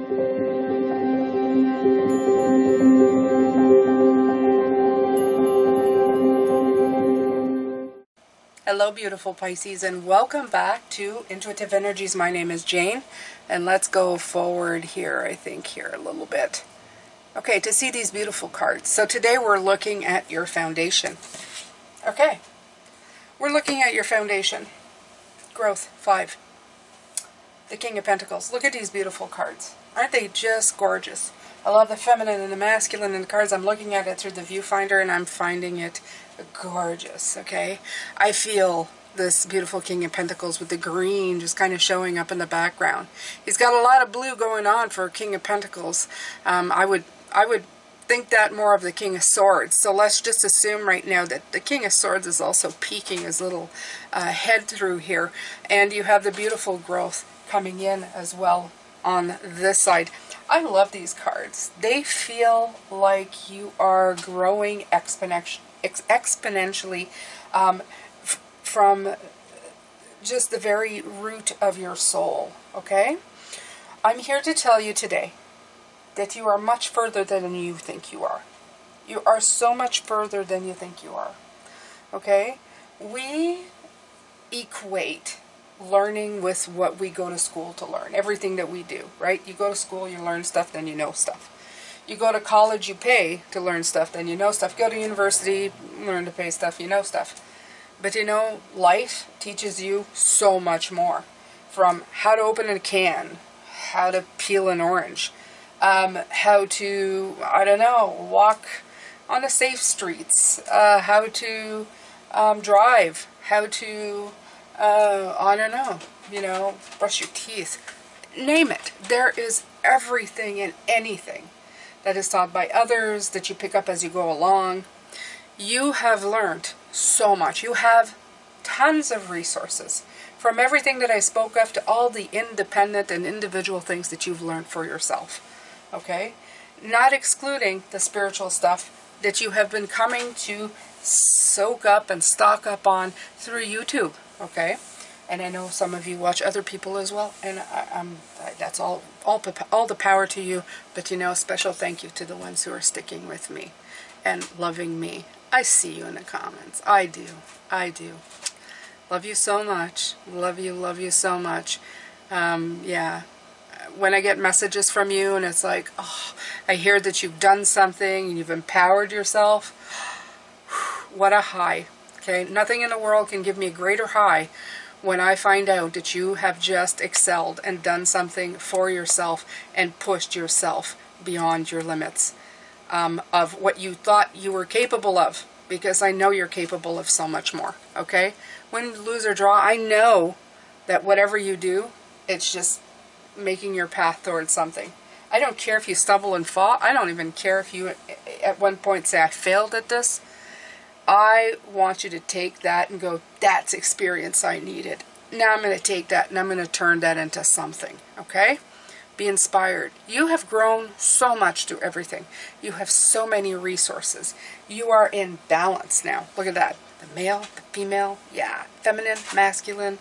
Hello beautiful Pisces, and welcome back to Intuitive Energies. My name is Jane, and let's go forward here, I think here a little bit. Okay, to see these beautiful cards. So today we're looking at your foundation. Okay, we're looking at your foundation. Growth, 5. The King of Pentacles. Look at these beautiful cards. Aren't they just gorgeous? I love the feminine and the masculine in the cards. I'm looking at it through the viewfinder and I'm finding it gorgeous, okay? I feel this beautiful King of Pentacles with the green just kind of showing up in the background. He's got a lot of blue going on for King of Pentacles. I would think that more of the King of Swords. So let's just assume right now that the King of Swords is also peeking his little head through here. And you have the beautiful growth coming in as well on this side. I love these cards. They feel like you are growing exponentially from just the very root of your soul, okay? I'm here to tell you today that you are much further than you think you are. You are so much further than you think you are, okay? We equate learning with what we go to school to learn. Everything that we do, right? You go to school, you learn stuff, then you know stuff. You go to college, you pay to learn stuff, then you know stuff. Go to university, learn to pay stuff, you know stuff. But you know, life teaches you so much more. From how to open a can, how to peel an orange, how to, I don't know, walk on the safe streets, how to drive, how to I don't know, you know, brush your teeth, name it. There is everything and anything that is taught by others that you pick up as you go along. You have learned so much. You have tons of resources, from everything that I spoke of to all the independent and individual things that you've learned for yourself, okay? Not excluding the spiritual stuff that you have been coming to soak up and stock up on through YouTube. Okay, and I know some of you watch other people as well, and that's all the power to you. But you know, special thank you to the ones who are sticking with me and loving me. I see you in the comments. I do. Love you so much. Love you so much. Yeah. When I get messages from you and it's like, oh, I hear that you've done something and you've empowered yourself. What a high. Okay, nothing in the world can give me a greater high when I find out that you have just excelled and done something for yourself and pushed yourself beyond your limits of what you thought you were capable of, because I know you're capable of so much more, okay? Win, lose, or draw, I know that whatever you do, it's just making your path towards something. I don't care if you stumble and fall. I don't even care if you at one point say, I failed at this. I want you to take that and go, that's experience I needed. Now I'm going to take that and I'm going to turn that into something, okay? Be inspired. You have grown so much through everything. You have so many resources. You are in balance now. Look at that. The male, the female, yeah, feminine, masculine,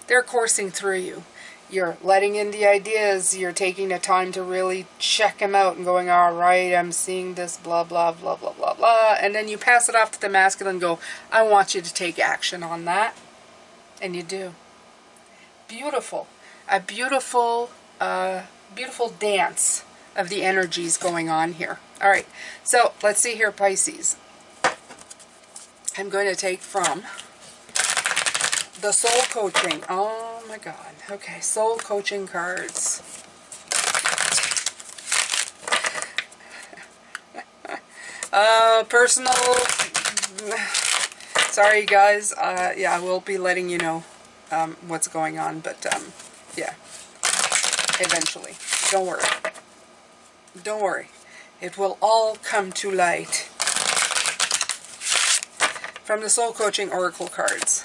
they're coursing through you. You're letting in the ideas. You're taking the time to really check them out and going, all right, I'm seeing this, blah, blah, blah, blah, blah, blah. And then you pass it off to the masculine and go, I want you to take action on that. And you do. Beautiful. A beautiful, beautiful dance of the energies going on here. All right. So let's see here, Pisces. I'm going to take from the soul coaching. Oh my God. Okay, soul coaching cards. Personal. Sorry guys. Yeah, I will be letting you know what's going on, but yeah. Eventually. Don't worry. Don't worry. It will all come to light. From the soul coaching oracle cards.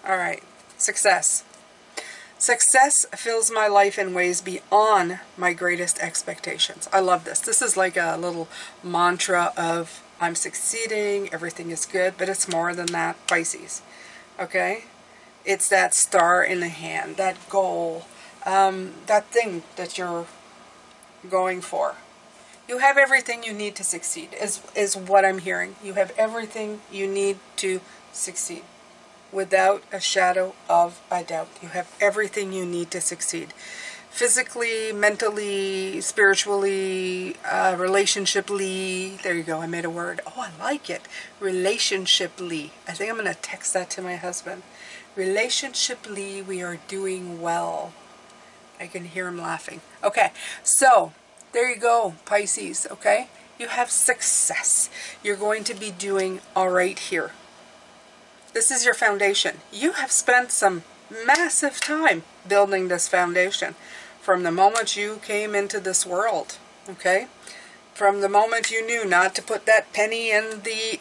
All right. Success. Success fills my life in ways beyond my greatest expectations. I love this. This is like a little mantra of I'm succeeding, everything is good, but it's more than that, Pisces. Okay? It's that star in the hand, that goal, that thing that you're going for. You have everything you need to succeed, is what I'm hearing. You have everything you need to succeed. Without a shadow of a doubt. You have everything you need to succeed. Physically, mentally, spiritually, relationshiply. There you go, I made a word. Oh, I like it. Relationshiply. I think I'm going to text that to my husband. Relationshiply, we are doing well. I can hear him laughing. Okay, so there you go, Pisces, okay? You have success. You're going to be doing all right here. This is your foundation. You have spent some massive time building this foundation from the moment you came into this world, okay? From the moment you knew not to put that penny in the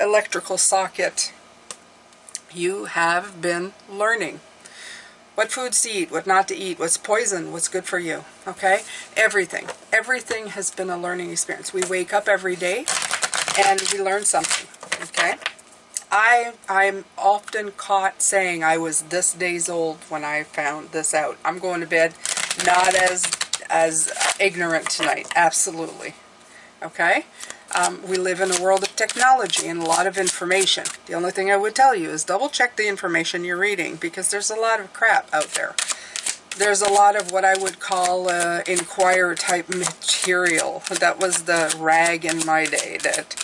electrical socket, you have been learning what foods to eat, what not to eat, what's poison, what's good for you, okay? Everything. Everything has been a learning experience. We wake up every day and we learn something, okay? I'm often caught saying I was this days old when I found this out. I'm going to bed not as ignorant tonight. Absolutely. Okay? We live in a world of technology and a lot of information. The only thing I would tell you is double check the information you're reading, because there's a lot of crap out there. There's a lot of what I would call Inquirer type material. That was the rag in my day that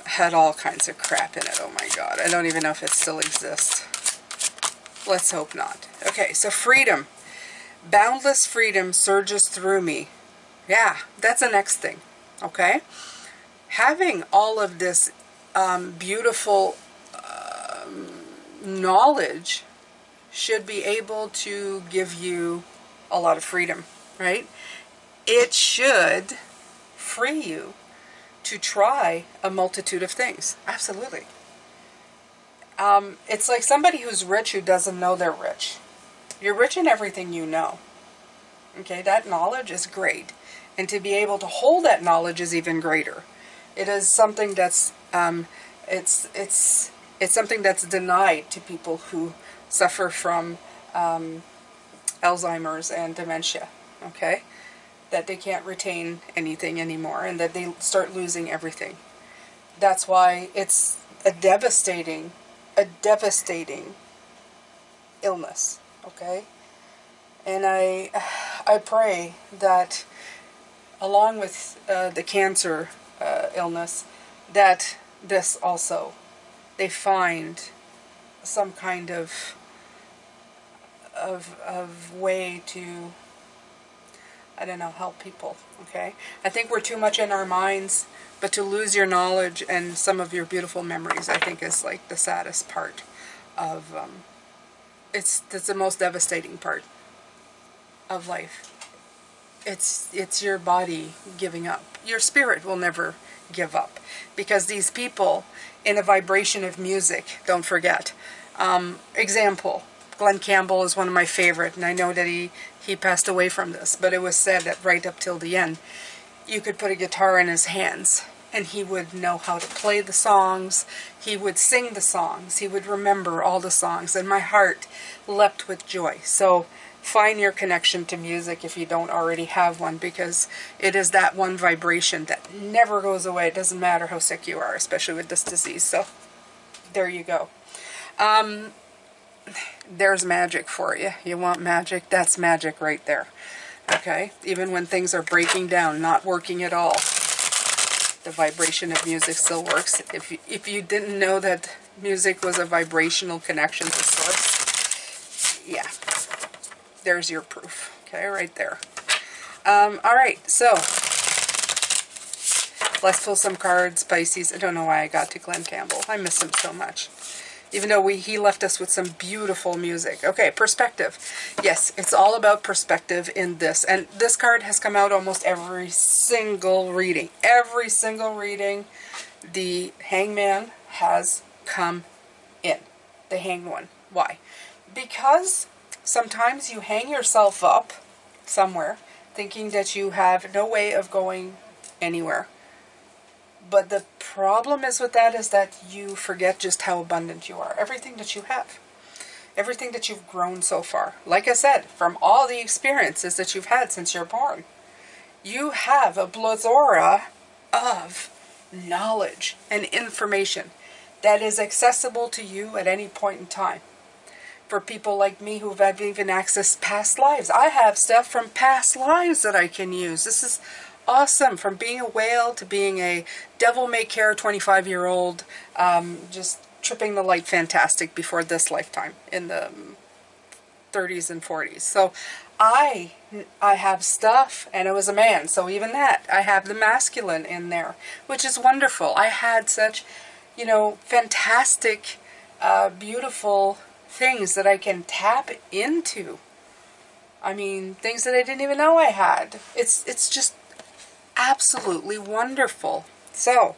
had all kinds of crap in it. Oh my God. I don't even know if it still exists. Let's hope not. Okay, so freedom. Boundless freedom surges through me. Yeah, that's the next thing. Okay? Having all of this beautiful knowledge should be able to give you a lot of freedom, right? It should free you to try a multitude of things. Absolutely. It's like somebody who's rich who doesn't know they're rich. You're rich in everything you know. Okay, that knowledge is great. And to be able to hold that knowledge is even greater. It is something that's it's something that's denied to people who suffer from Alzheimer's and dementia. Okay? That they can't retain anything anymore and that they start losing everything. That's why it's a devastating illness, okay? And I pray that along with the cancer illness, that this also, they find some kind of way to, I don't know, help people, okay? I think we're too much in our minds, but to lose your knowledge and some of your beautiful memories, I think is like the saddest part of, it's the most devastating part of life. It's your body giving up. Your spirit will never give up, because these people in a vibration of music, don't forget. Example, Glenn Campbell is one of my favorite, and I know that he passed away from this, but it was said that right up till the end, you could put a guitar in his hands, and he would know how to play the songs, he would sing the songs, he would remember all the songs, and my heart leapt with joy. So find your connection to music if you don't already have one, because it is that one vibration that never goes away. It doesn't matter how sick you are, especially with this disease. So there you go. There's magic for you. You want magic? That's magic right there. Okay? Even when things are breaking down, not working at all, the vibration of music still works. If you didn't know that music was a vibrational connection to source, yeah, there's your proof. Okay, right there. All right, so let's pull some cards, Pisces. I don't know why I got to Glenn Campbell. I miss him so much. Even though he left us with some beautiful music. Okay, perspective. Yes, it's all about perspective in this. And this card has come out almost every single reading. Every single reading, the Hangman has come in. The Hanged One. Why? Because sometimes you hang yourself up somewhere thinking that you have no way of going anywhere. But the problem is with that is that you forget just how abundant you are. Everything that you have. everything that you've grown so far. Like I said, from all the experiences that you've had since you're born, you have a plethora of knowledge and information that is accessible to you at any point in time. For people like me who've even accessed past lives, I have stuff from past lives that I can use. This is awesome. From being a whale to being a devil-may-care 25-year-old, just tripping the light fantastic before this lifetime in the 30s and 40s. So I have stuff, and it was a man, so even that, I have the masculine in there, which is wonderful. I had such, you know, fantastic, beautiful things that I can tap into. I mean, things that I didn't even know I had. It's just absolutely wonderful. So,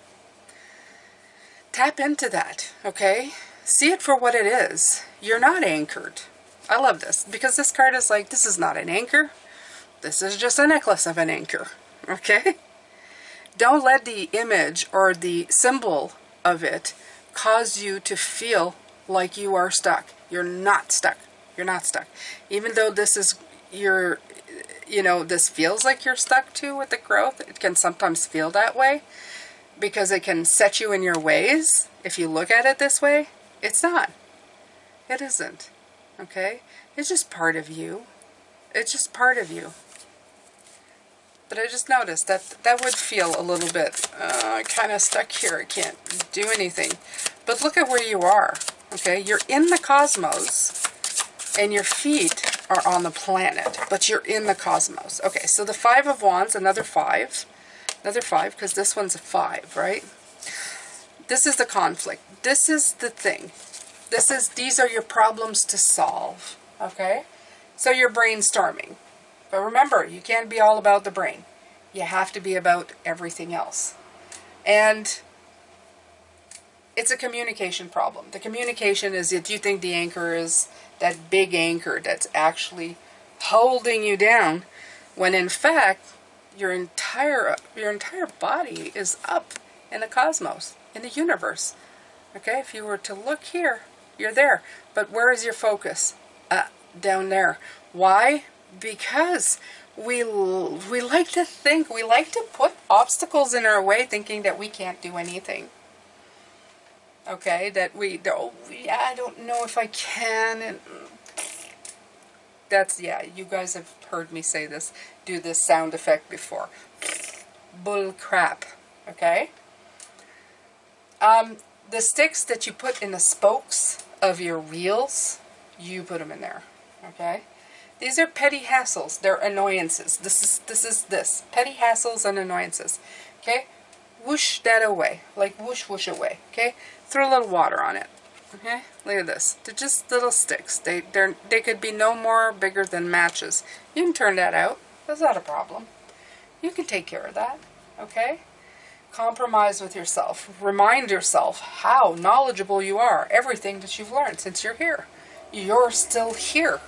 tap into that, okay? See it for what it is. You're not anchored. I love this, because this card is like, this is not an anchor. This is just a necklace of an anchor, okay? Don't let the image or the symbol of it cause you to feel like you are stuck. You're not stuck. You're not stuck. Even though this is your, you know, this feels like you're stuck too with the growth, it can sometimes feel that way because it can set you in your ways. If you look at it this way, it's not. It isn't. Okay? It's just part of you. It's just part of you. But I just noticed that that would feel a little bit kind of stuck here. I can't do anything. But look at where you are. Okay? You're in the cosmos, and your feet are on the planet, but you're in the cosmos. Okay, so the Five of Wands, another 5. Another 5, because this one's a 5, right? This is the conflict. This is the thing. These are your problems to solve, okay? So you're brainstorming. But remember, you can't be all about the brain. You have to be about everything else. And it's a communication problem. The communication is that you think the anchor is that big anchor that's actually holding you down, when in fact, your entire body is up in the cosmos, in the universe. Okay, if you were to look here, you're there. But where is your focus? Down there. Why? Because we like to think, we like to put obstacles in our way thinking that we can't do anything. Okay, that I don't know if I can. And that's, yeah, you guys have heard me say this, do this sound effect before. Bull crap. Okay? The sticks that you put in the spokes of your wheels, you put them in there. Okay? These are petty hassles. They're annoyances. This is petty hassles and annoyances. Okay? Whoosh that away. Like whoosh, whoosh away. Okay? Throw a little water on it. Okay? Look at this. They're just little sticks. They could be no more bigger than matches. You can turn that out. That's not a problem. You can take care of that. Okay? Compromise with yourself. Remind yourself how knowledgeable you are. Everything that you've learned since you're here. You're still here.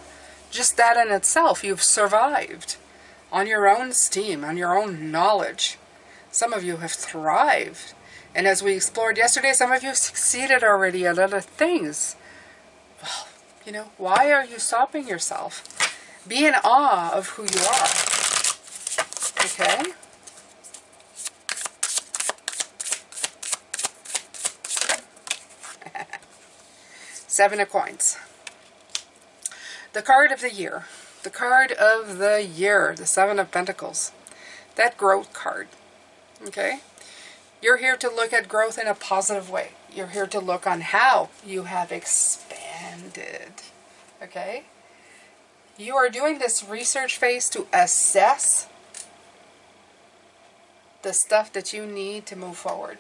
Just that in itself, you've survived. On your own steam, on your own knowledge. Some of you have thrived. And as we explored yesterday, some of you have succeeded already at other things. Well, you know, why are you stopping yourself? Be in awe of who you are. Okay? Seven of Coins. The card of the year. The card of the year. The Seven of Pentacles. That growth card. Okay? You're here to look at growth in a positive way. You're here to look on how you have expanded. Okay? You are doing this research phase to assess the stuff that you need to move forward.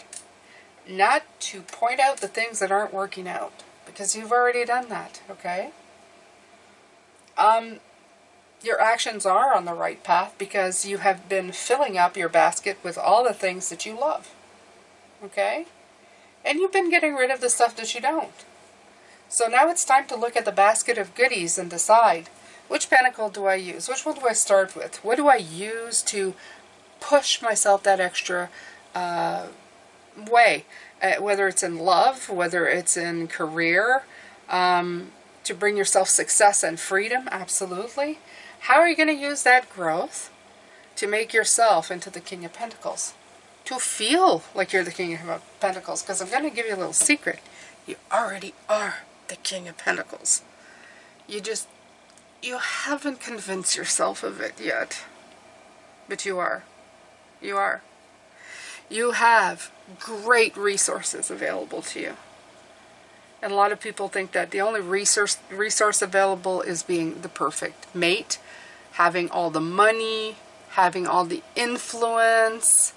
Not to point out the things that aren't working out. Because you've already done that. Okay? Your actions are on the right path because you have been filling up your basket with all the things that you love. Okay? And you've been getting rid of the stuff that you don't. So now it's time to look at the basket of goodies and decide, which pentacle do I use? Which one do I start with? What do I use to push myself that extra way? Whether it's in love, whether it's in career, To bring yourself success and freedom? Absolutely. How are you going to use that growth to make yourself into the King of Pentacles? To feel like you're the King of Pentacles. Because I'm going to give you a little secret. You already are the King of Pentacles. You haven't convinced yourself of it yet. But you are. You are. You have great resources available to you. And a lot of people think that the only resource available is being the perfect mate, having all the money, having all the influence.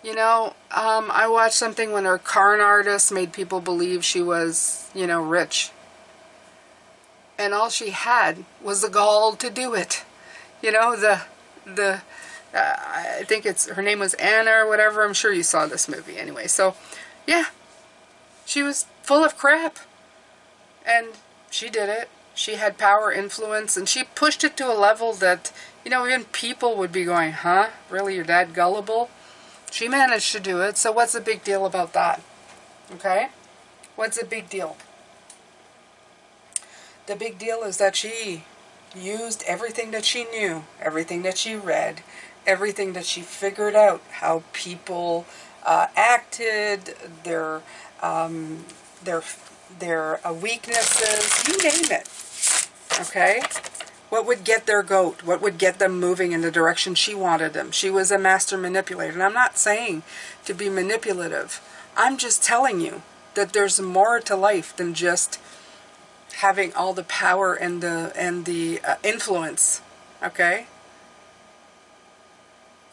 You know, I watched something when her con artist made people believe she was, you know, rich. And all she had was the gall to do it. You know, I think her name was Anna or whatever. I'm sure you saw this movie anyway. So, yeah. She was full of crap. And she did it. She had power, influence, and she pushed it to a level that, you know, even people would be going, huh? Really, you're that gullible? She managed to do it, so what's the big deal about that? Okay? What's the big deal? The big deal is that she used everything that she knew, everything that she read, everything that she figured out, how people acted, their weaknesses, you name it. Okay? What would get their goat? What would get them moving in the direction she wanted them? She was a master manipulator. And I'm not saying to be manipulative. I'm just telling you that there's more to life than just having all the power and the influence. Okay?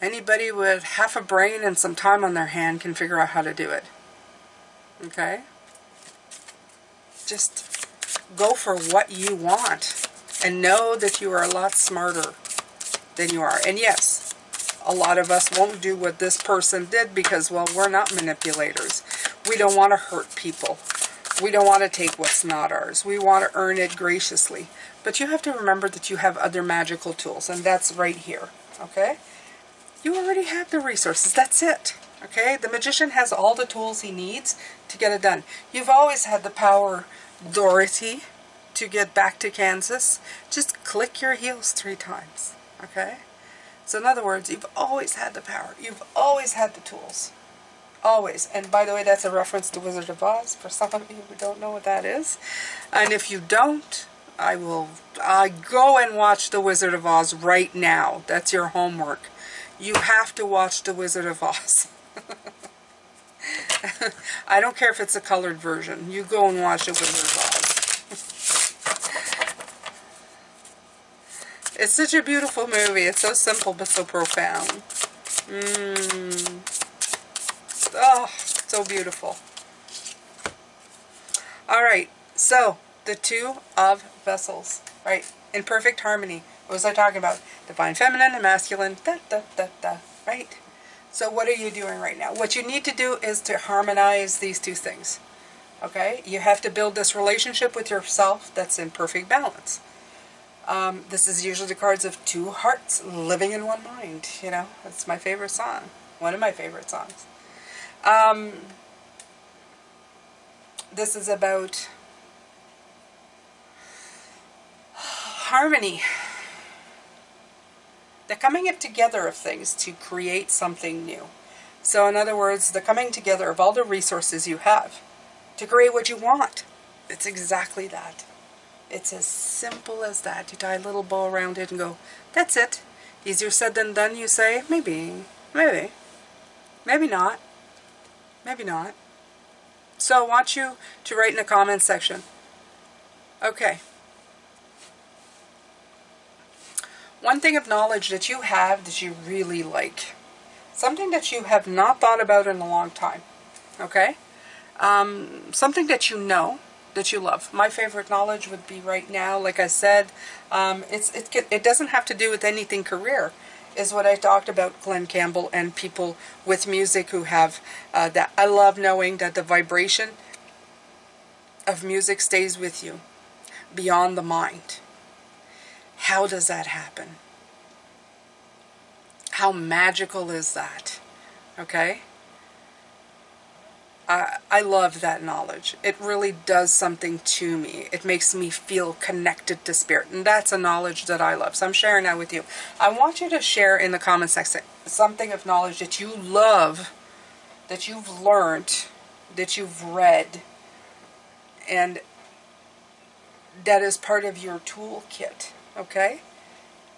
Anybody with half a brain and some time on their hand can figure out how to do it. Okay? Just go for what you want and know that you are a lot smarter than you are. And yes, a lot of us won't do what this person did because, well, we're not manipulators. We don't want to hurt people. We don't want to take what's not ours. We want to earn it graciously. But you have to remember that you have other magical tools, and that's right here. Okay? You already have the resources. That's it. Okay? The magician has all the tools he needs to get it done. You've always had the power, Dorothy, to get back to Kansas. Just click your heels 3 times. Okay? So in other words, you've always had the power. You've always had the tools. Always. And by the way, that's a reference to Wizard of Oz for some of you who don't know what that is. And if you don't, I go and watch The Wizard of Oz right now. That's your homework. You have to watch The Wizard of Oz. I don't care if it's a colored version. You go and watch The Wizard of Oz. It's such a beautiful movie. It's so simple but so profound. Oh, so beautiful. Alright, so the 2 of Vessels. Right, in perfect harmony. What was I talking about? Divine Feminine and Masculine. Right? So what are you doing right now? What you need to do is to harmonize these 2 things. Okay? You have to build this relationship with yourself that's in perfect balance. This is usually the cards of 2 hearts living in one mind. You know, that's my favorite song. One of my favorite songs. This is about harmony. The coming together of things to create something new. So in other words, the coming together of all the resources you have to create what you want. It's exactly that. It's as simple as that. You tie a little bow around it and go, that's it. Easier said than done, you say? Maybe. Maybe. Maybe not. Maybe not. So I want you to write in the comments section. Okay. One thing of knowledge that you have that you really like. Something that you have not thought about in a long time. Okay? Something that you know, that you love. My favorite knowledge would be right now, like I said, it doesn't have to do with anything career. Is what I talked about Glenn Campbell and people with music who have that. I love knowing that the vibration of music stays with you beyond the mind. How does that happen? How magical is that? Okay? I love that knowledge. It really does something to me. It makes me feel connected to spirit. And that's a knowledge that I love. So I'm sharing that with you. I want you to share in the comment section something of knowledge that you love, that you've learned, that you've read, and that is part of your toolkit. Okay?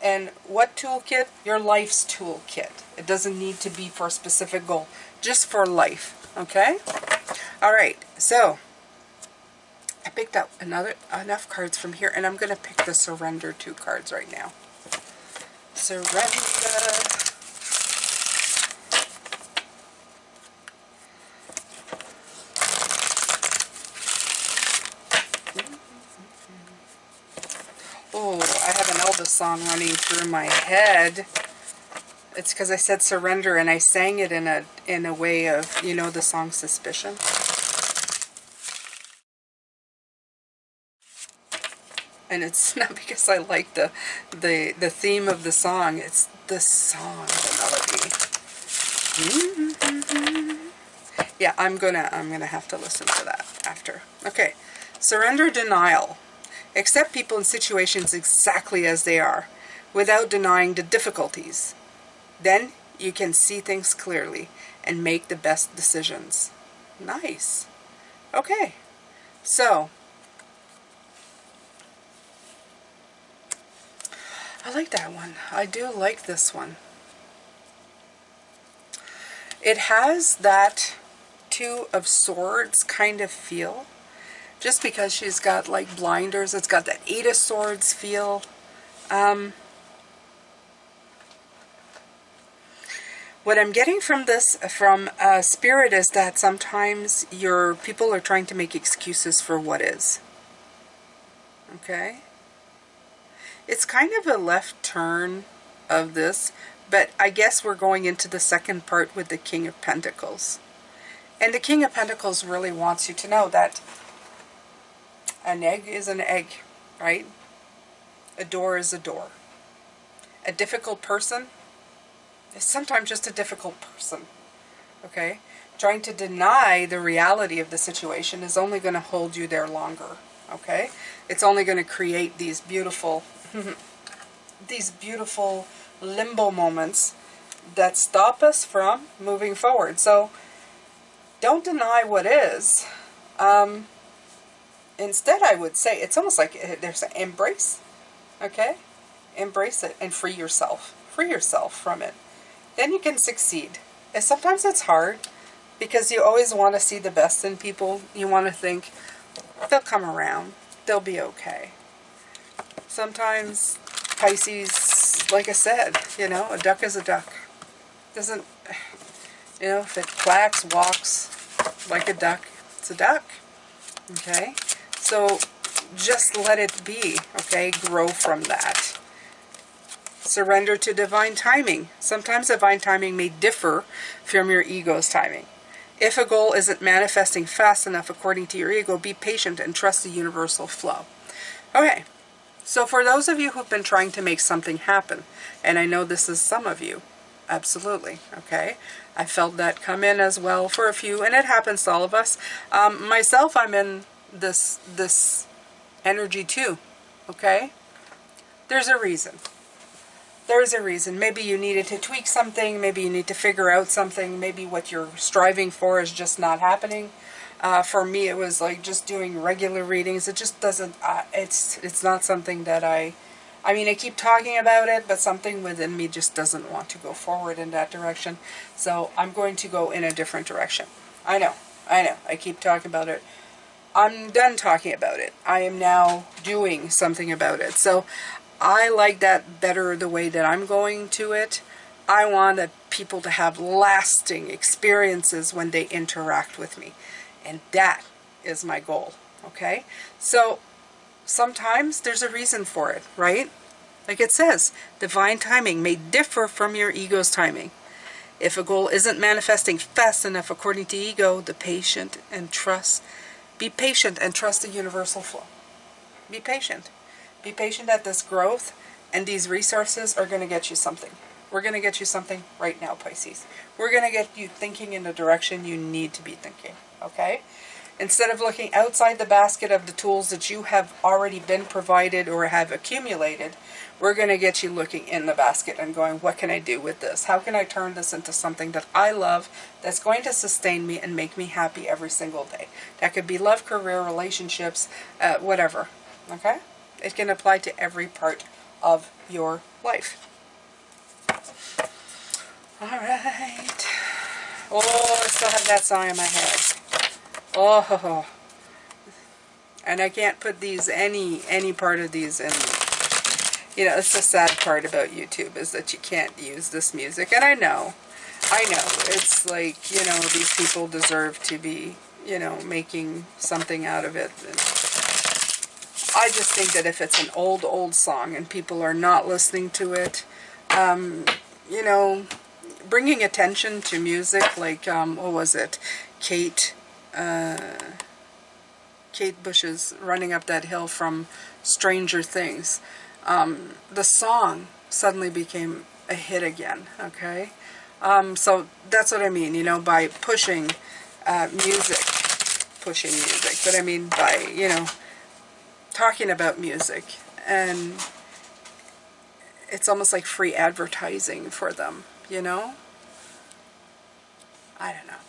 And what toolkit? Your life's toolkit. It doesn't need to be for a specific goal. Just for life. Okay? Alright, so I picked up enough cards from here, and I'm going to pick the Surrender 2 cards right now. Surrender. Oh, I have an Elvis song running through my head. It's because I said surrender, and I sang it in a way of, you know, the song Suspicion. And it's not because I like the theme of the song. It's the song, the melody. Yeah, I'm gonna have to listen to that after. Okay, surrender denial. Accept people and situations exactly as they are, without denying the difficulties. Then you can see things clearly and make the best decisions. Nice. Okay. So, I like that one. I do like this one. It has that 2 of Swords kind of feel. Just because she's got like blinders, it's got that 8 of Swords feel. What I'm getting from this, from Spirit, is that sometimes your people are trying to make excuses for what is. Okay? It's kind of a left turn of this, but I guess we're going into the second part with the King of Pentacles. And the King of Pentacles really wants you to know that an egg is an egg, right? A door is a door. A difficult person is sometimes just a difficult person, okay? Trying to deny the reality of the situation is only going to hold you there longer, okay? It's only going to create these beautiful, limbo moments that stop us from moving forward. So, don't deny what is. Instead, I would say, it's almost like there's an embrace, okay? Embrace it and free yourself. Free yourself from it. Then you can succeed. And sometimes it's hard because you always want to see the best in people. You want to think, they'll come around. They'll be okay. Sometimes, Pisces, like I said, you know, a duck is a duck. Doesn't, you know, if it quacks, walks like a duck, it's a duck. Okay? So, just let it be. Okay? Grow from that. Surrender to divine timing. Sometimes divine timing may differ from your ego's timing. If a goal isn't manifesting fast enough according to your ego, be patient and trust the universal flow. Okay, so for those of you who've been trying to make something happen, and I know this is some of you, absolutely, okay? I felt that come in as well for a few, and it happens to all of us. Myself, I'm in this energy too, okay? There's a reason. There's a reason. Maybe you needed to tweak something. Maybe you need to figure out something. Maybe what you're striving for is just not happening. For me, it was like just doing regular readings. It just doesn't, it's not something that I mean, I keep talking about it, but something within me just doesn't want to go forward in that direction. So I'm going to go in a different direction. I know. I keep talking about it. I'm done talking about it. I am now doing something about it. So I like that better, the way that I'm going to it. I want people to have lasting experiences when they interact with me. And that is my goal, okay? So sometimes there's a reason for it, right? Like it says, divine timing may differ from your ego's timing. If a goal isn't manifesting fast enough according to ego, be patient and trust the universal flow. Be patient. Be patient at this growth, and these resources are going to get you something. We're going to get you something right now, Pisces. We're going to get you thinking in the direction you need to be thinking. okay? Instead of looking outside the basket of the tools that you have already been provided or have accumulated, we're going to get you looking in the basket and going, what can I do with this? How can I turn this into something that I love, that's going to sustain me and make me happy every single day? That could be love, career, relationships, whatever, okay? It can apply to every part of your life. All right. Oh, I still have that song in my head. Oh, and I can't put these, any part of these in. You know, it's the sad part about YouTube is that you can't use this music. And I know, it's like, you know, these people deserve to be, you know, making something out of it. And I just think that if it's an old song and people are not listening to it, you know, bringing attention to music, like, what was it? Kate Bush's Running Up That Hill from Stranger Things. The song suddenly became a hit again, okay? So that's what I mean, you know, by pushing music, but I mean by, you know, talking about music, and it's almost like free advertising for them, you know? I don't know.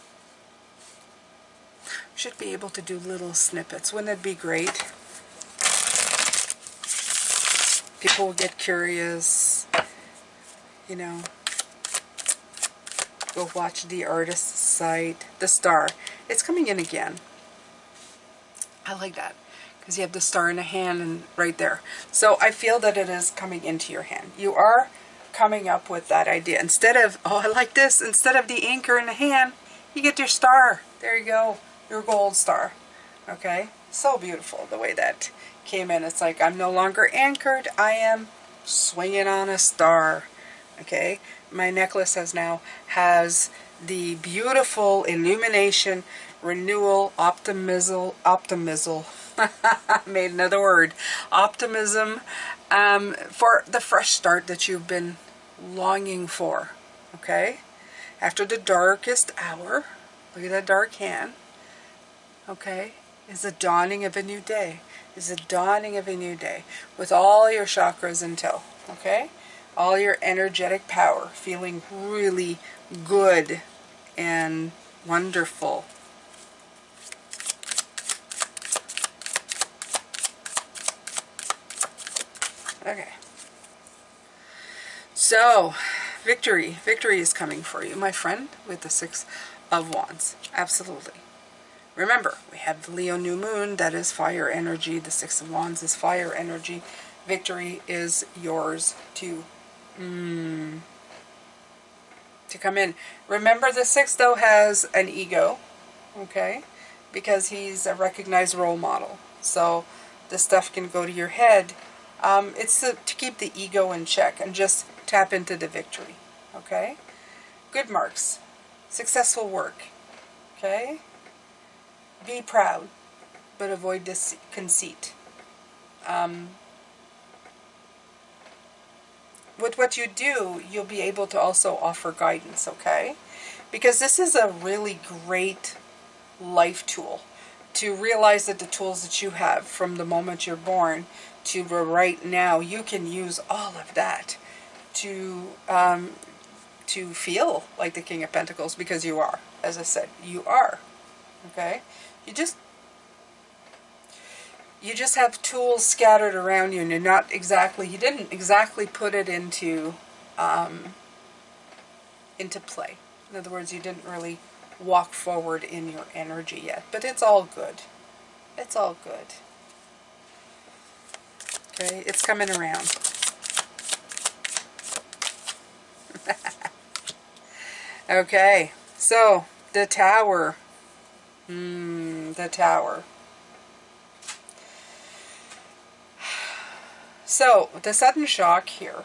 Should be able to do little snippets. Wouldn't it be great? People will get curious, you know. Go watch the artist's site. The star. It's coming in again. I like that. Because you have the star in a hand and right there. So I feel that it is coming into your hand. You are coming up with that idea. Instead of, oh, I like this. Instead of the anchor in the hand, you get your star. There you go. Your gold star. Okay? So beautiful the way that came in. It's like I'm no longer anchored. I am swinging on a star. Okay? My necklace has the beautiful illumination, renewal, optimism, made another word, optimism, for the fresh start that you've been longing for. Okay? After the darkest hour, look at that dark hand. Okay? Is the dawning of a new day. Is the dawning of a new day with all your chakras in tow. Okay? All your energetic power, feeling really good and wonderful. Okay. So, victory is coming for you, my friend, with the Six of Wands. Absolutely. Remember, we have the Leo new moon, that is fire energy. The Six of Wands is fire energy. Victory is yours to come in. Remember, the Six, though, has an ego, okay, because he's a recognized role model. So this stuff can go to your head. It's to keep the ego in check and just tap into the victory, okay? Good marks. Successful work, okay? Be proud, but avoid this conceit. With what you do, you'll be able to also offer guidance, okay? Because this is a really great life tool to realize that the tools that you have from the moment you're born to right now, you can use all of that to feel like the King of Pentacles, because you are. As I said, you are. Okay? You just have tools scattered around you, and you didn't exactly put it into play. In other words, you didn't really walk forward in your energy yet, but it's all good. It's all good. Okay, it's coming around. Okay, so the Tower. The Tower. So, the sudden shock here.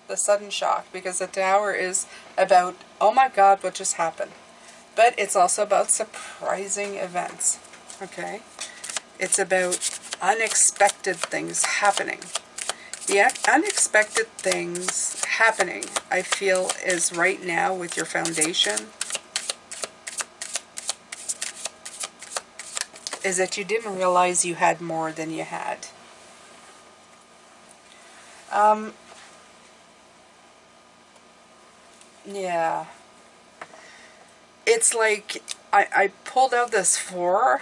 The sudden shock, because the Tower is about, oh my God, what just happened? But it's also about surprising events. Okay? It's about unexpected things happening. The unexpected things happening, I feel, is right now with your foundation. is that you didn't realize you had more than you had. Yeah. It's like I pulled out this 4.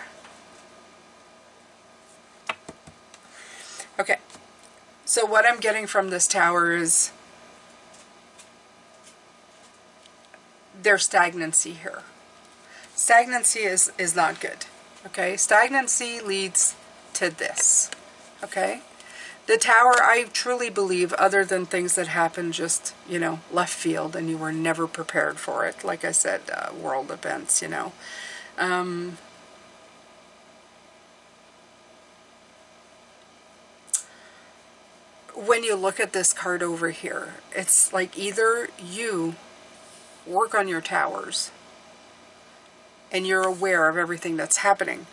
Okay. So what I'm getting from this Tower is there's stagnancy here. Stagnancy is not good. Okay? Stagnancy leads to this. Okay? The Tower, I truly believe, other than things that happen just, you know, left field and you were never prepared for it, like I said, world events, you know. When you look at this card over here, it's like either you work on your towers and you're aware of everything that's happening,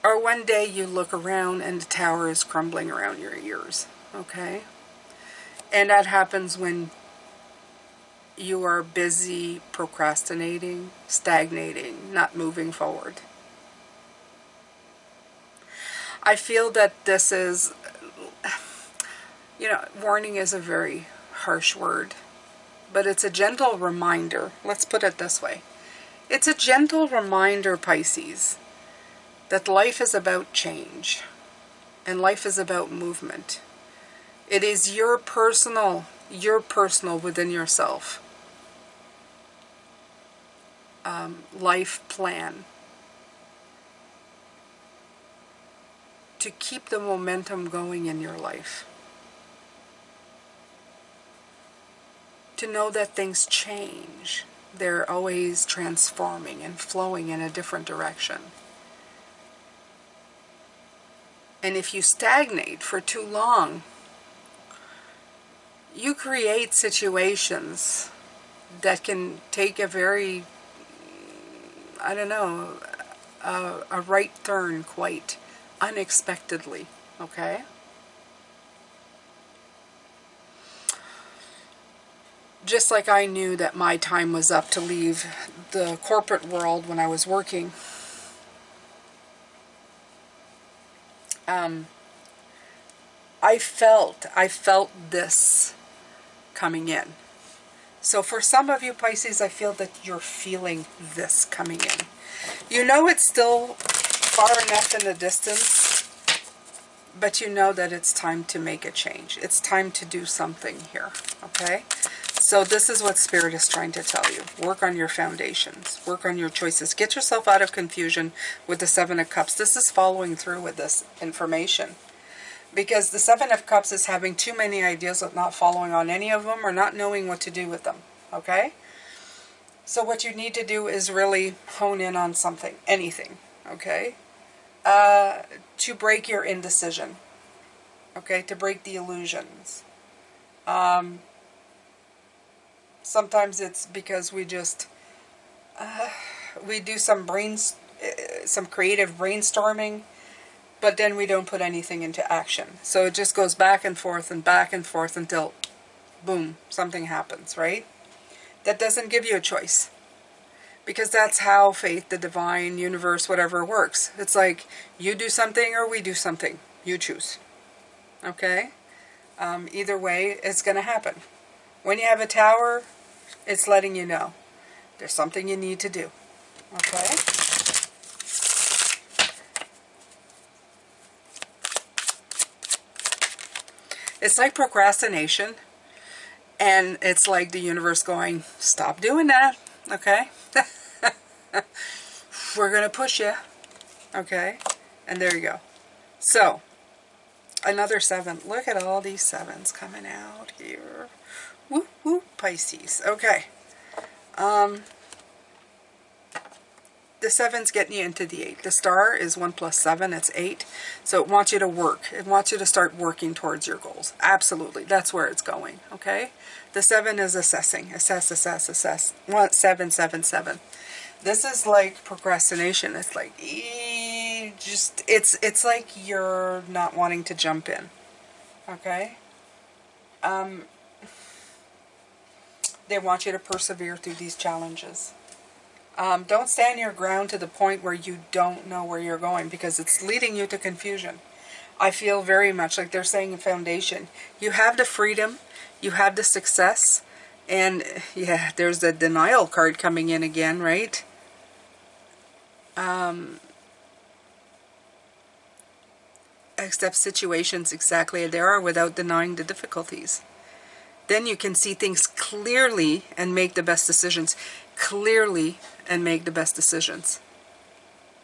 or one day you look around and the tower is crumbling around your ears, okay? And that happens when you are busy procrastinating, stagnating, not moving forward. I feel that this is, you know, warning is a very harsh word, but it's a gentle reminder. Let's put it this way. It's a gentle reminder, Pisces, that life is about change and life is about movement. It is your personal within yourself life plan to keep the momentum going in your life. To know that things change. They're always transforming and flowing in a different direction. And if you stagnate for too long, you create situations that can take a very, I don't know, a right turn quite unexpectedly, okay? Just like I knew that my time was up to leave the corporate world when I was working, I felt this coming in. So for some of you Pisces, I feel that you're feeling this coming in. You know it's still far enough in the distance, but you know that it's time to make a change. It's time to do something here, okay? So this is what Spirit is trying to tell you. Work on your foundations. Work on your choices. Get yourself out of confusion with the 7 of Cups. This is following through with this information. Because the 7 of Cups is having too many ideas of not following on any of them or not knowing what to do with them. Okay? So what you need to do is really hone in on something. Anything. Okay? To break your indecision. Okay? To break the illusions. Sometimes it's because we just we do some creative brainstorming, but then we don't put anything into action. So it just goes back and forth until boom, something happens, right? That doesn't give you a choice. Because that's how fate, the divine, universe, whatever works. It's like you do something or we do something. You choose. Okay? Either way, it's going to happen. When you have a Tower, it's letting you know there's something you need to do. Okay? It's like procrastination. And it's like the universe going, stop doing that. Okay? We're going to push you. Okay? And there you go. So, another 7. Look at all these 7s coming out here. Woo, woo, Pisces. Okay. The 7's getting you into the 8. The star is 1 plus 7. It's 8. So it wants you to work. It wants you to start working towards your goals. Absolutely. That's where it's going. Okay? The 7 is assessing. Assess, assess, assess. 7, 7, 7. This is like procrastination. It's like, it's like you're not wanting to jump in. Okay? They want you to persevere through these challenges. Don't stand your ground to the point where you don't know where you're going, because it's leading you to confusion. I feel very much like they're saying in foundation, you have the freedom, you have the success, and yeah, there's the denial card coming in again, right? Accept situations exactly as they are without denying the difficulties. Then you can see things clearly and make the best decisions. Clearly and make the best decisions.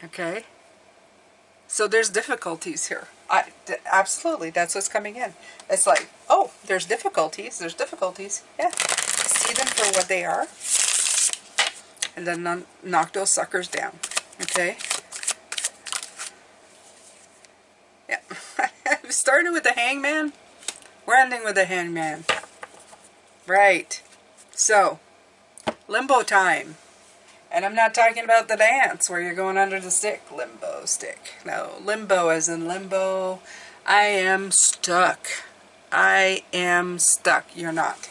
Okay? So there's difficulties here. Absolutely, that's what's coming in. It's like, oh, there's difficulties. There's difficulties. Yeah. See them for what they are. And then knock those suckers down. Okay? Yeah. We started with the hangman. We're ending with the hangman. Right. So, limbo time. And I'm not talking about the dance where you're going under the stick. Limbo stick. No, limbo as in limbo. I am stuck. I am stuck. You're not.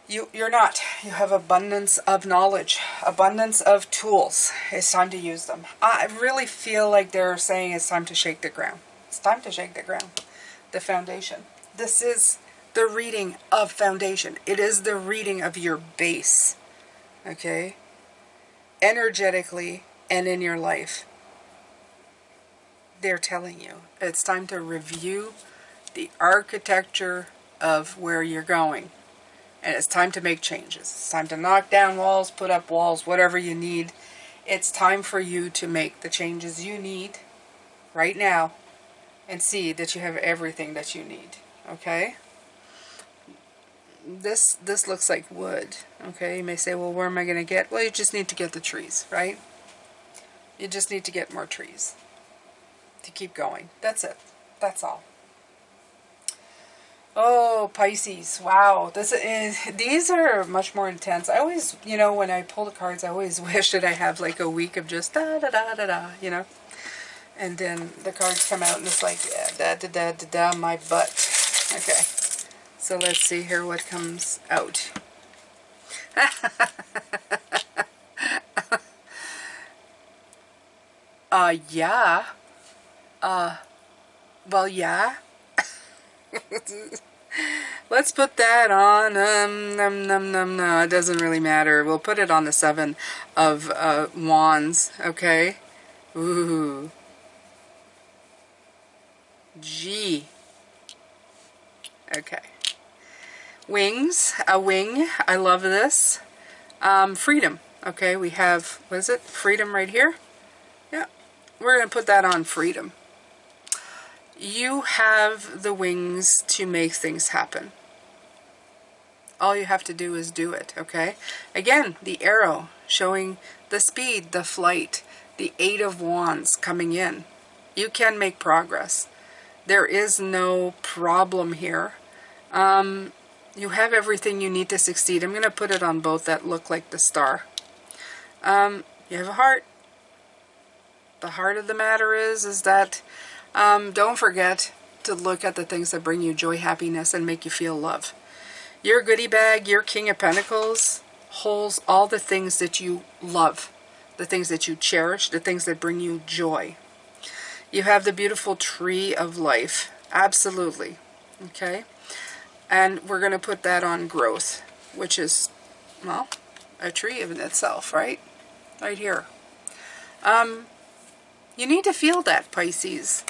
You're not. You have abundance of knowledge. Abundance of tools. It's time to use them. I really feel like they're saying it's time to shake the ground. It's time to shake the ground. The foundation. This is the reading of foundation. It is the reading of your base. Okay? Energetically and in your life. They're telling you it's time to review the architecture of where you're going. And it's time to make changes. It's time to knock down walls, put up walls, whatever you need. It's time for you to make the changes you need right now and see that you have everything that you need. Okay? This looks like wood. Okay? You may say, well, where am I going to get? Well, you just need to get the trees, right? You just need to get more trees to keep going. That's it. That's all. Oh, Pisces. Wow. These are much more intense. I always, when I pull the cards, I always wish that I have like a week of just da-da-da-da-da, And then the cards come out and it's like, da-da-da-da-da, my butt. Okay. So let's see here what comes out. Yeah. Well, yeah. Let's put that on, no, it doesn't really matter. We'll put it on the 7 of Wands, okay? Ooh. G. Okay. Wings, a wing, I love this. Freedom, okay, we have, what is it? Freedom right here? Yeah, we're going to put that on freedom. You have the wings to make things happen. All you have to do is do it, okay? Again, the arrow showing the speed, the flight, the 8 of Wands coming in. You can make progress. There is no problem here. You have everything you need to succeed. I'm going to put it on both that look like the star. You have a heart. The heart of the matter is that don't forget to look at the things that bring you joy, happiness, and make you feel love. Your goodie bag, your King of Pentacles, holds all the things that you love, the things that you cherish, the things that bring you joy. You have the beautiful tree of life. Absolutely. Okay? And we're going to put that on growth, which is, well, a tree in itself, right? Right here. You need to feel that, Pisces.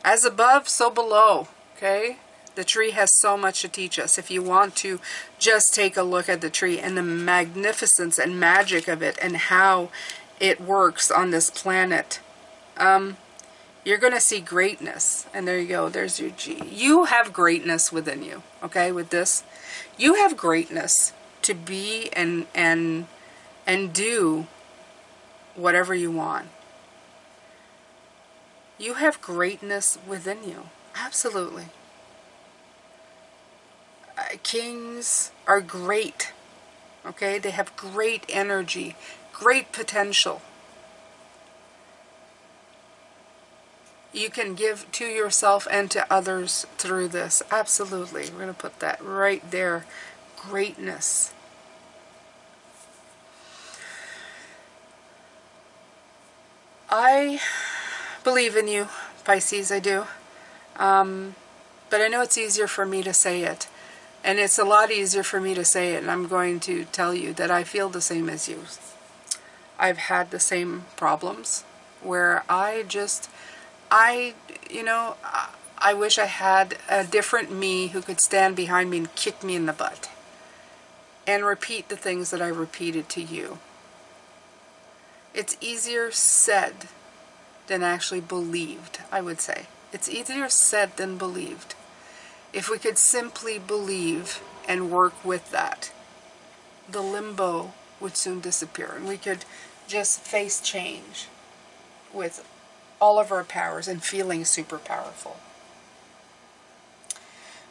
As above, so below, okay? The tree has so much to teach us. If you want to just take a look at the tree and the magnificence and magic of it and how it works on this planet, you're going to see greatness. And there you go. There's your G. You have greatness within you, okay, with this. You have greatness to be and do whatever you want. You have greatness within you. Absolutely. Kings are great. Okay? They have great energy, great potential. You can give to yourself and to others through this. Absolutely. We're going to put that right there. Greatness. I believe in you, Pisces, I do. But I know it's easier for me to say it. And it's a lot easier for me to say it, and I'm going to tell you that I feel the same as you. I've had the same problems where I wish I had a different me who could stand behind me and kick me in the butt and repeat the things that I repeated to you. It's easier said than actually believed, I would say. It's easier said than believed. If we could simply believe and work with that, the limbo would soon disappear, and we could just face change with all of our powers and feeling super powerful.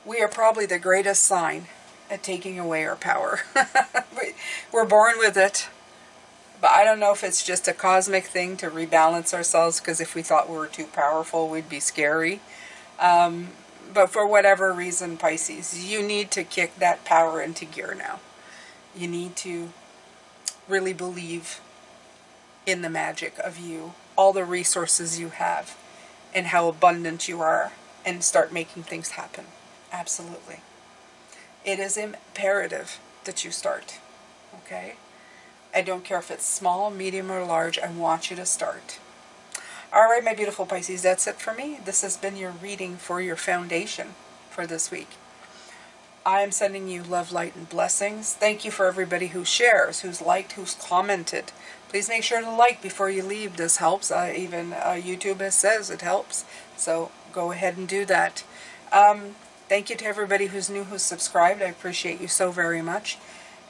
We are probably the greatest sign at taking away our power. We're born with it, but I don't know if it's just a cosmic thing to rebalance ourselves, because if we thought we were too powerful, we'd be scary. But for whatever reason, Pisces, you need to kick that power into gear now. You need to really believe in the magic of you, all the resources you have, and how abundant you are, and start making things happen. Absolutely. It is imperative that you start. Okay? I don't care if it's small, medium, or large. I want you to start. All right, my beautiful Pisces, that's it for me. This has been your reading for your foundation for this week. I am sending you love, light, and blessings. Thank you for everybody who shares, who's liked, who's commented. Please make sure to like before you leave. This helps. Even YouTube says it helps. So go ahead and do that. Thank you to everybody who's new, who's subscribed. I appreciate you so very much.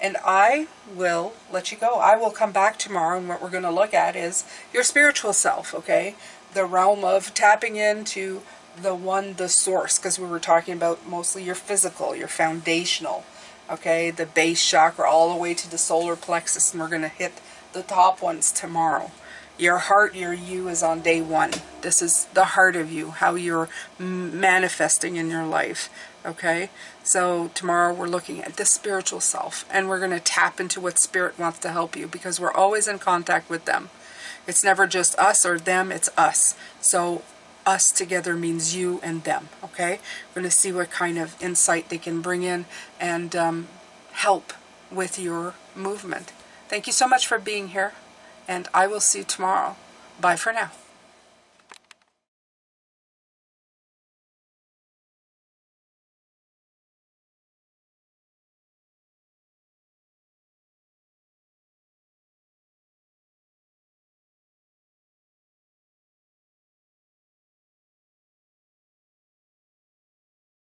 And I will let you go. I will come back tomorrow, and what we're going to look at is your spiritual self, okay? The realm of tapping into the one, the source, because we were talking about mostly your physical, your foundational, okay? The base chakra all the way to the solar plexus, and we're going to hit the top ones tomorrow. Your heart, your you is on day 1. This is the heart of you, how you're manifesting in your life, okay? So tomorrow we're looking at the spiritual self, and we're going to tap into what spirit wants to help you, because we're always in contact with them. It's never just us or them, it's us. So us together means you and them, okay? We're going to see what kind of insight they can bring in and help with your movement. Thank you so much for being here, and I will see you tomorrow. Bye for now.